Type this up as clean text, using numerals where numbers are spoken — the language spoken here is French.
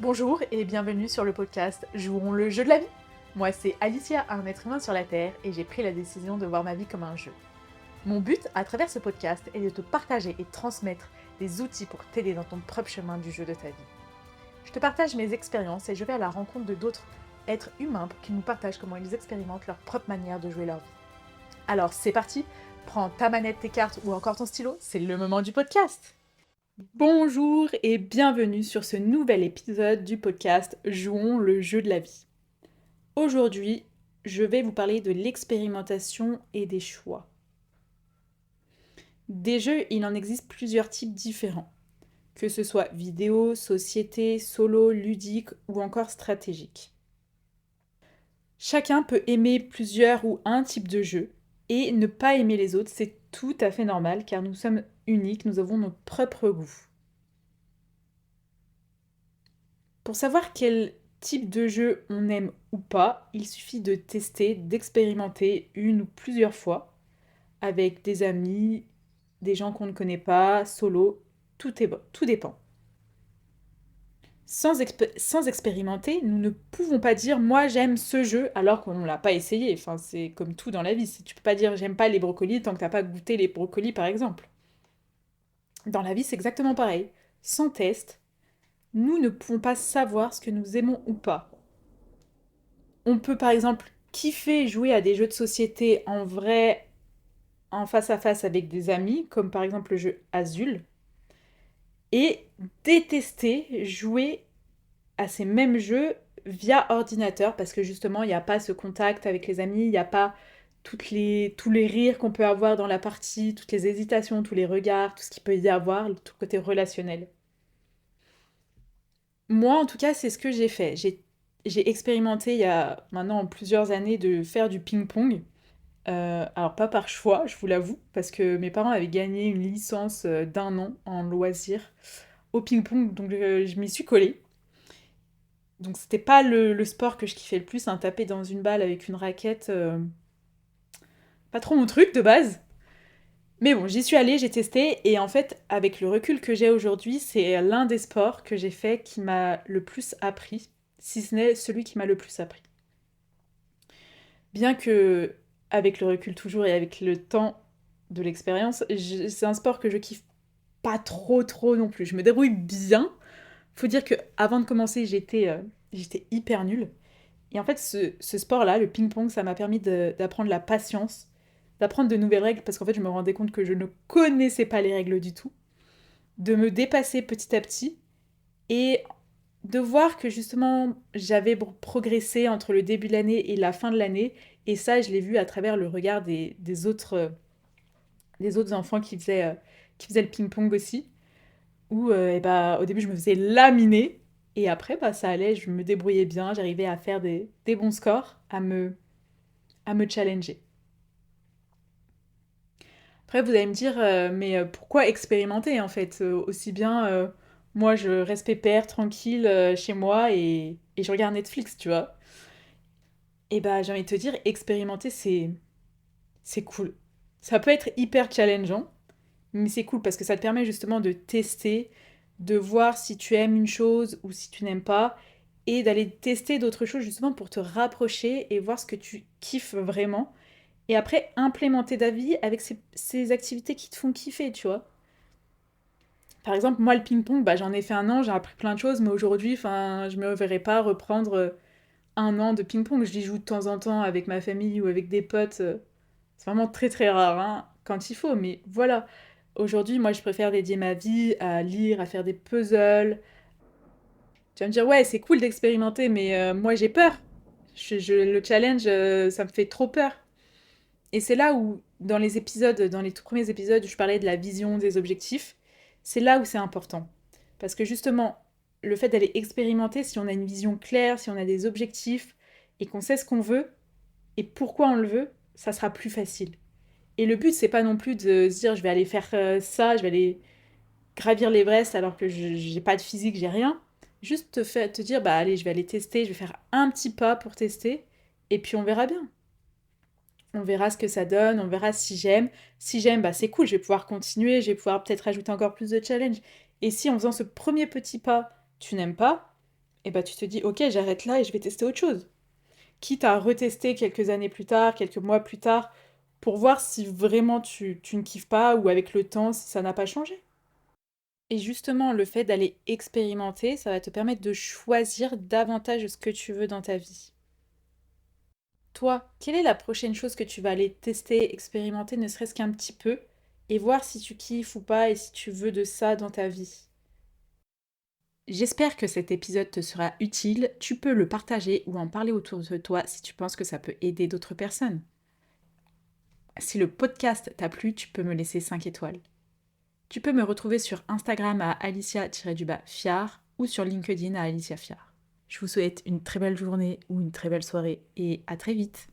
Bonjour et bienvenue sur le podcast Jouons le jeu de la vie. Moi c'est Alicia, un être humain sur la Terre, et j'ai pris la décision de voir ma vie comme un jeu. Mon but à travers ce podcast est de te partager et transmettre des outils pour t'aider dans ton propre chemin du jeu de ta vie. Je te partage mes expériences et je vais à la rencontre de d'autres êtres humains pour qu'ils nous partagent comment ils expérimentent leur propre manière de jouer leur vie. Alors c'est parti, prends ta manette, tes cartes ou encore ton stylo, c'est le moment du podcast. Bonjour et bienvenue sur ce nouvel épisode du podcast Jouons le jeu de la vie. Aujourd'hui, je vais vous parler de l'expérimentation et des choix. Des jeux, il en existe plusieurs types différents, que ce soit vidéo, société, solo, ludique ou encore stratégique. Chacun peut aimer plusieurs ou un type de jeu et ne pas aimer les autres, c'est tout à fait normal car nous sommes uniques, nous avons notre propre goût. Pour savoir quel type de jeu on aime ou pas, il suffit de tester, d'expérimenter une ou plusieurs fois avec des amis, des gens qu'on ne connaît pas, solo, tout dépend. Sans expérimenter, nous ne pouvons pas dire moi j'aime ce jeu alors qu'on ne l'a pas essayé. Enfin, c'est comme tout dans la vie. Tu peux pas dire j'aime pas les brocolis tant que t'as pas goûté les brocolis par exemple. Dans la vie, c'est exactement pareil. Sans test, nous ne pouvons pas savoir ce que nous aimons ou pas. On peut par exemple kiffer jouer à des jeux de société en vrai, en face à face avec des amis, comme par exemple le jeu Azul, et détester jouer à ces mêmes jeux via ordinateur, parce que justement, il n'y a pas ce contact avec les amis, il n'y a pas tous les rires qu'on peut avoir dans la partie, toutes les hésitations, tous les regards, tout ce qu'il peut y avoir, tout le côté relationnel. Moi, en tout cas, c'est ce que j'ai fait. J'ai expérimenté il y a maintenant plusieurs années de faire du ping-pong. Alors pas par choix, je vous l'avoue, parce que mes parents avaient gagné une licence d'un an en loisir au ping-pong, donc je m'y suis collée. Donc c'était pas le sport que je kiffais le plus, hein, taper dans une balle avec une raquette, pas trop mon truc de base. Mais bon, j'y suis allée, j'ai testé, et en fait, avec le recul que j'ai aujourd'hui, c'est l'un des sports que j'ai fait qui m'a le plus appris, si ce n'est celui qui m'a le plus appris. Bien que, avec le recul toujours et avec le temps de l'expérience, c'est un sport que je kiffe pas trop non plus. Je me débrouille bien. Faut dire que avant de commencer, j'étais hyper nulle. Et en fait, ce sport-là, le ping-pong, ça m'a permis d'apprendre la patience, d'apprendre de nouvelles règles, parce qu'en fait, je me rendais compte que je ne connaissais pas les règles du tout, de me dépasser petit à petit, et de voir que justement, j'avais progressé entre le début de l'année et la fin de l'année, et ça, je l'ai vu à travers le regard des autres enfants qui faisaient le ping-pong aussi, où et bah, au début, je me faisais laminer, et après, bah, ça allait, je me débrouillais bien, j'arrivais à faire des bons scores, à me challenger. Après, vous allez me dire, mais pourquoi expérimenter en fait aussi bien, moi je reste pépère, tranquille chez moi et je regarde Netflix, tu vois. Et bah, j'ai envie de te dire, expérimenter, c'est cool. Ça peut être hyper challengeant, mais c'est cool parce que ça te permet justement de tester, de voir si tu aimes une chose ou si tu n'aimes pas, et d'aller tester d'autres choses justement pour te rapprocher et voir ce que tu kiffes vraiment. Et après, implémenter ta vie avec ces activités qui te font kiffer, tu vois. Par exemple, moi, le ping-pong, bah, j'en ai fait un an, j'ai appris plein de choses, mais aujourd'hui, enfin, je me verrais pas reprendre un an de ping-pong. Je l'y joue de temps en temps avec ma famille ou avec des potes. C'est vraiment très rare, hein, quand il faut, mais voilà. Aujourd'hui, moi, je préfère dédier ma vie à lire, à faire des puzzles. Tu vas me dire, ouais, c'est cool d'expérimenter, mais moi, j'ai peur. Le challenge, ça me fait trop peur. Et c'est là où, dans les tout premiers épisodes où je parlais de la vision, des objectifs, c'est là où c'est important. Parce que justement, le fait d'aller expérimenter, si on a une vision claire, si on a des objectifs, et qu'on sait ce qu'on veut, et pourquoi on le veut, ça sera plus facile. Et le but, c'est pas non plus de se dire, je vais aller faire ça, je vais aller gravir l'Everest alors que j'ai pas de physique, j'ai rien. Juste te dire, bah allez, je vais aller tester, je vais faire un petit pas pour tester, et puis on verra bien. On verra ce que ça donne, on verra si j'aime. Si j'aime, bah c'est cool, je vais pouvoir continuer, je vais pouvoir peut-être ajouter encore plus de challenge. Et si en faisant ce premier petit pas, tu n'aimes pas, et bah tu te dis ok, j'arrête là et je vais tester autre chose. Quitte à retester quelques années plus tard, quelques mois plus tard, pour voir si vraiment tu ne kiffes pas ou avec le temps, si ça n'a pas changé. Et justement, le fait d'aller expérimenter, ça va te permettre de choisir davantage ce que tu veux dans ta vie. Toi, quelle est la prochaine chose que tu vas aller tester, expérimenter, ne serait-ce qu'un petit peu, et voir si tu kiffes ou pas et si tu veux de ça dans ta vie? J'espère que cet épisode te sera utile. Tu peux le partager ou en parler autour de toi si tu penses que ça peut aider d'autres personnes. Si le podcast t'a plu, tu peux me laisser 5 étoiles. Tu peux me retrouver sur Instagram à Alicia-Fiard ou sur LinkedIn à Alicia Fiard. Je vous souhaite une très belle journée ou une très belle soirée et à très vite.